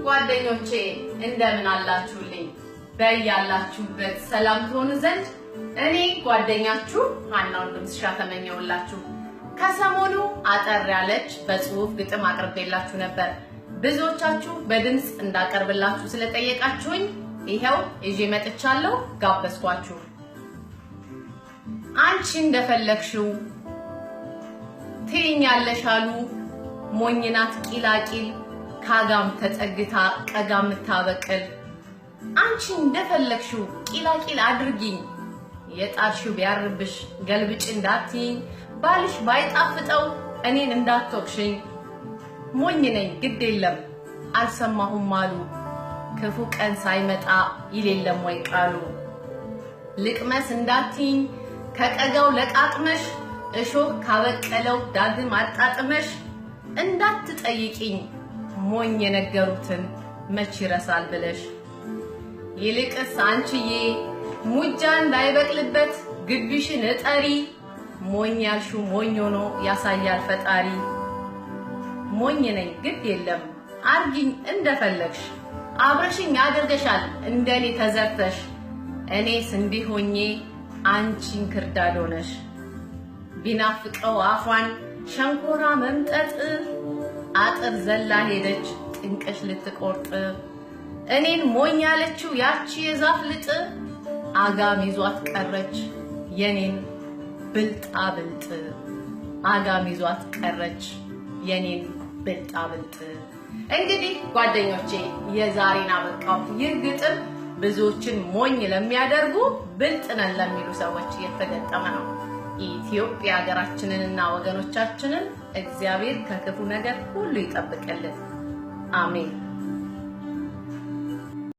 ጓደኞቼ እንደምን አላችሁልኝ? በያላችሁበት ሰላም ትሆኑ ዘንድ እኔ ጓደኛችሁ ሀና ወንድምስሻ ተመኘውላችሁ። ከሰሞኑ አጠር ያለች በጽሁፍ ግጥም አቅርቤላችሁ ነበር። ብዙዎቻችሁ በድምጽ እንዳቀርብላችሁ ስለጠየቃችሁኝ ይሄው ይዤ መጥቻለሁ። ጋበዝኳችሁ። አንቺ እንደፈለግሽው ትይኛለሽ አሉ ሞኝናት ቂላቂል ካጋም ተጠግታ ቀጋም ታበቅል። አንቺ እንደፈለግሽው ቂላቂል አድርጊኝ የጣልሽው ቢያርብሽ ገልብጭ እንዳትይኝ ባልሽ ባይጣፍጠው እኔን እንዳትወቅሽኝ። ሞኝ ነኝ ግድ የለም አልሰማሁም አሉ ክፉ ቀን ሳይመጣ ይሌለም ወይ ቃሉ። ልቅመስ እንዳትይኝ ከቀጋው ለቃቅመሽ እሾህ ካበቀለው ዳግም አጣጥመሽ እንዳትጠይቂኝ ሞኝ የነገሩትን መች ይረሳል ብለሽ። ይልቅስ አንቺዬ ሙጃ እንዳይበቅልበት ግቢሽን እጠሪ ሞኝ ያልሽው ሞኝ ሆኖ ያሳያል ፈጣሪ። ሞኝ ነኝ ግድ የለም አርጊኝ እንደፈለግሽ አብረሽኝ አድርገሻል እንደኔ ተዘርተሽ። እኔስ እንዲህ ሆኜ አንቺን ክርዳድ ሆነሽ ቢናፍቀው አፏን ሸንኮራ መምጠጥ አጥር ዘላ ሄደች ጥንቅሽ ልትቆርጥ። እኔን ሞኝ ያለችው ያቺ የዛፍ ልጥ አጋም ይዟት ቀረች የኔን ብልጣ ብልጥ። አጋም ይዟት ቀረች የኔን ብልጣ ብልጥ። እንግዲህ ጓደኞቼ የዛሬን አበቃው። ይህ ግጥም ብዙዎችን ሞኝ ለሚያደርጉ ብልጥ ነን ለሚሉ ሰዎች የተገጠመ ነው። ኢትዮጵያ ሀገራችንንና ወገኖቻችንን እግዚአብሔር ከክፉ ነገር ሁሉ ይጠብቅልን። አሜን።